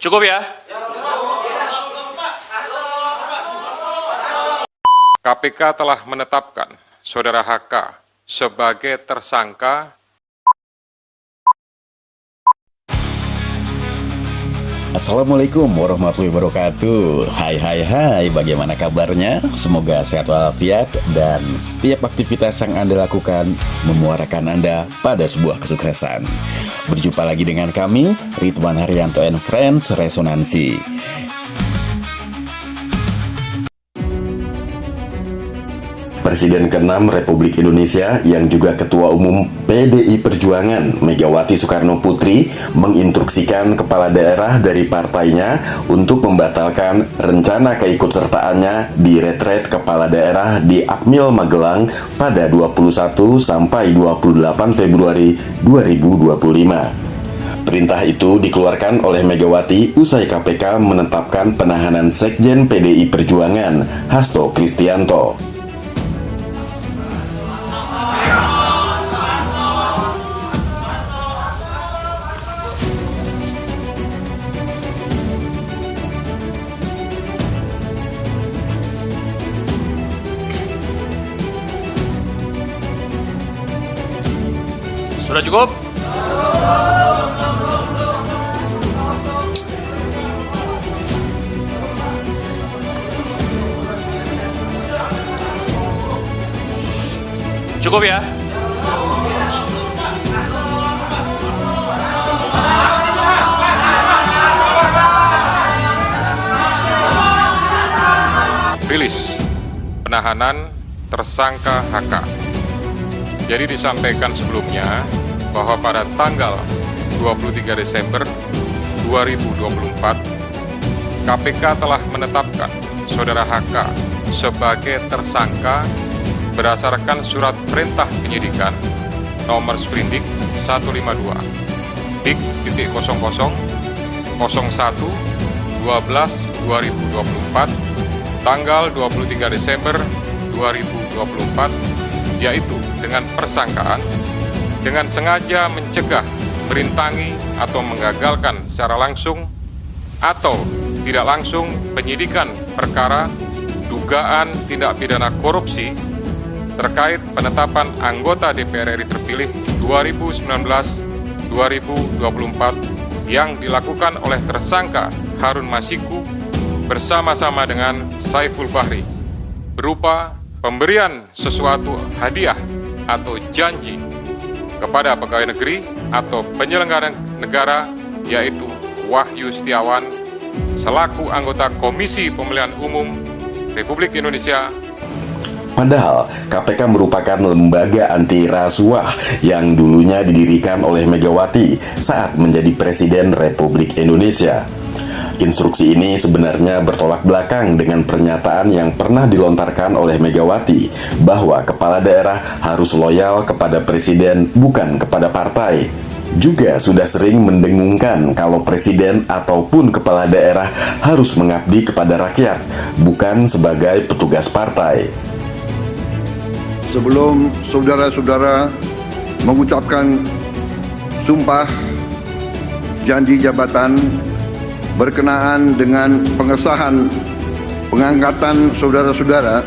Cukup ya? KPK telah menetapkan Saudara HK sebagai tersangka. Assalamualaikum warahmatullahi wabarakatuh. Hai, bagaimana kabarnya? Semoga sehat walafiat dan setiap aktivitas yang Anda lakukan memuarakan Anda pada sebuah kesuksesan. Berjumpa lagi dengan kami, Ridwan Haryanto and Friends Resonansi. Presiden ke-6 Republik Indonesia yang juga Ketua Umum PDI Perjuangan Megawati Soekarno Putri menginstruksikan kepala daerah dari partainya untuk membatalkan rencana keikutsertaannya di retret kepala daerah di Akmil Magelang pada 21 sampai 28 Februari 2025. Perintah itu dikeluarkan oleh Megawati usai KPK menetapkan penahanan Sekjen PDI Perjuangan Hasto Kristianto. Sudah cukup? Cukup ya? Rilis penahanan tersangka HK. Jadi disampaikan sebelumnya bahwa pada tanggal 23 Desember 2024 KPK telah menetapkan Saudara HK sebagai tersangka berdasarkan surat perintah penyidikan nomor sprindik 152 dik.00 01 12 2024 tanggal 23 Desember 2024, yaitu dengan persangkaan dengan sengaja mencegah, merintangi, atau menggagalkan secara langsung atau tidak langsung penyidikan perkara dugaan tindak pidana korupsi terkait penetapan anggota DPR RI terpilih 2019-2024 yang dilakukan oleh tersangka Harun Masiku bersama-sama dengan Saiful Bahri berupa pemberian sesuatu hadiah atau janji kepada pegawai negeri atau penyelenggara negara, yaitu Wahyu Setiawan selaku anggota Komisi Pemilihan Umum Republik Indonesia. Padahal KPK merupakan lembaga anti rasuah yang dulunya didirikan oleh Megawati saat menjadi Presiden Republik Indonesia. Instruksi ini sebenarnya bertolak belakang dengan pernyataan yang pernah dilontarkan oleh Megawati bahwa kepala daerah harus loyal kepada presiden bukan kepada partai. Juga sudah sering mendengungkan kalau presiden ataupun kepala daerah harus mengabdi kepada rakyat, bukan sebagai petugas partai. Sebelum saudara-saudara mengucapkan sumpah janji jabatan berkenaan dengan pengesahan pengangkatan saudara-saudara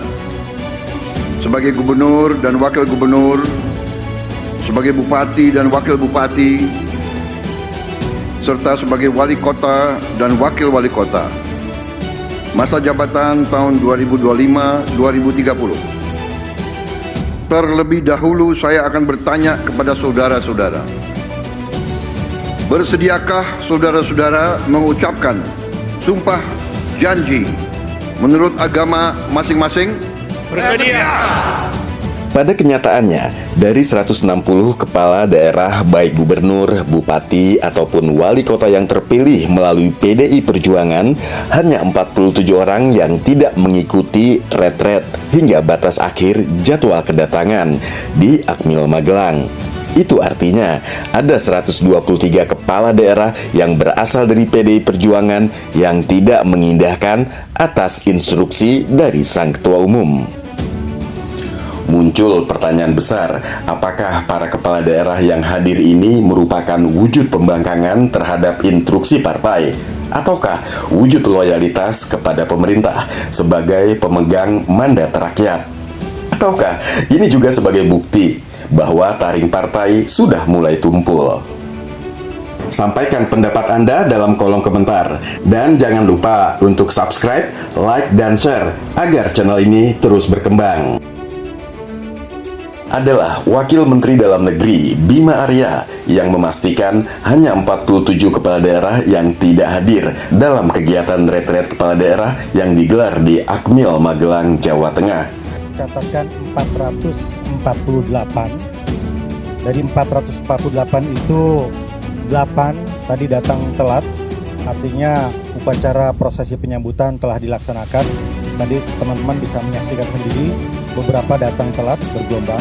sebagai gubernur dan wakil gubernur, sebagai bupati dan wakil bupati, serta sebagai wali kota dan wakil wali kota, masa jabatan tahun 2025-2030. Terlebih dahulu saya akan bertanya kepada saudara-saudara, bersediakah saudara-saudara mengucapkan sumpah janji menurut agama masing-masing? Bersedia. Pada kenyataannya, dari 160 kepala daerah baik gubernur, bupati, ataupun wali kota yang terpilih melalui PDI Perjuangan, hanya 47 orang yang tidak mengikuti retret hingga batas akhir jadwal kedatangan di Akmil Magelang. Itu artinya ada 123 kepala daerah yang berasal dari PDI Perjuangan yang tidak mengindahkan atas instruksi dari Sang Ketua Umum. Muncul pertanyaan besar, apakah para kepala daerah yang hadir ini merupakan wujud pembangkangan terhadap instruksi partai? Ataukah wujud loyalitas kepada pemerintah sebagai pemegang mandat rakyat? Ataukah ini juga sebagai bukti bahwa taring partai sudah mulai tumpul? Sampaikan pendapat Anda dalam kolom komentar. Dan jangan lupa untuk subscribe, like, dan share agar channel ini terus berkembang. Adalah Wakil Menteri Dalam Negeri Bima Arya yang memastikan hanya 47 kepala daerah yang tidak hadir dalam kegiatan retret kepala daerah yang digelar di Akmil, Magelang, Jawa Tengah. Catatkan 448. Dari 448 itu 8 tadi datang telat, artinya upacara prosesi penyambutan telah dilaksanakan. Tadi teman-teman bisa menyaksikan sendiri, beberapa datang telat bergelombang.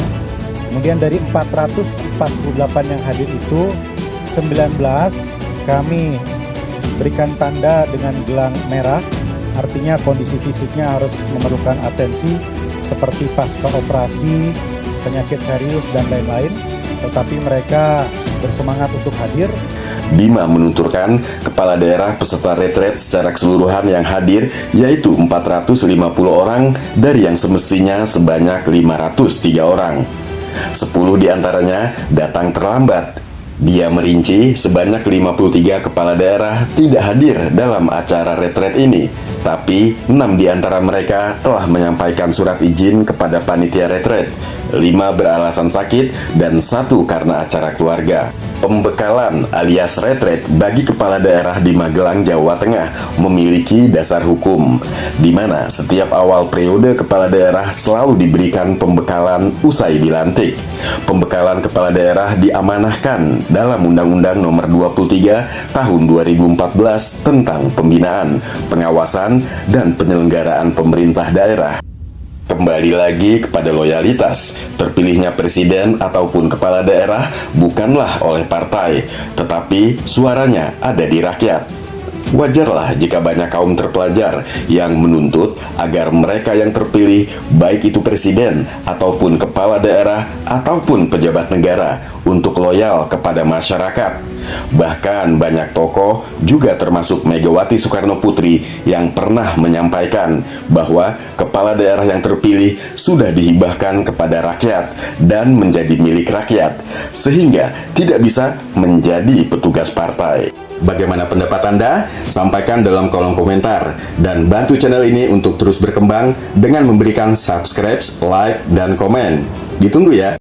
Kemudian dari 448 yang hadir itu 19 kami berikan tanda dengan gelang merah, artinya kondisi fisiknya harus memerlukan atensi seperti pasca operasi, penyakit serius, dan lain-lain, tetapi mereka bersemangat untuk hadir. Bima menuturkan kepala daerah peserta retret secara keseluruhan yang hadir yaitu 450 orang dari yang semestinya sebanyak 503 orang. 10 diantaranya datang terlambat. Dia merinci sebanyak 53 kepala daerah tidak hadir dalam acara retret ini, tapi 6 di antara mereka telah menyampaikan surat izin kepada panitia retret, 5 beralasan sakit, dan 1 karena acara keluarga. Pembekalan alias retret bagi kepala daerah di Magelang, Jawa Tengah memiliki dasar hukum, di mana setiap awal periode kepala daerah selalu diberikan pembekalan usai dilantik. Pembekalan kepala daerah diamanahkan dalam Undang-Undang Nomor 23 Tahun 2014 tentang pembinaan, pengawasan, dan penyelenggaraan pemerintah daerah. Kembali lagi kepada loyalitas, terpilihnya presiden ataupun kepala daerah bukanlah oleh partai, tetapi suaranya ada di rakyat. Wajarlah jika banyak kaum terpelajar yang menuntut agar mereka yang terpilih, baik itu presiden ataupun kepala daerah ataupun pejabat negara, untuk loyal kepada masyarakat. Bahkan banyak tokoh, juga termasuk Megawati Soekarno Putri, yang pernah menyampaikan bahwa kepala daerah yang terpilih sudah dihibahkan kepada rakyat dan menjadi milik rakyat, sehingga tidak bisa menjadi petugas partai. Bagaimana pendapat Anda? Sampaikan dalam kolom komentar. Dan bantu channel ini untuk terus berkembang dengan memberikan subscribe, like, dan komen. Ditunggu ya!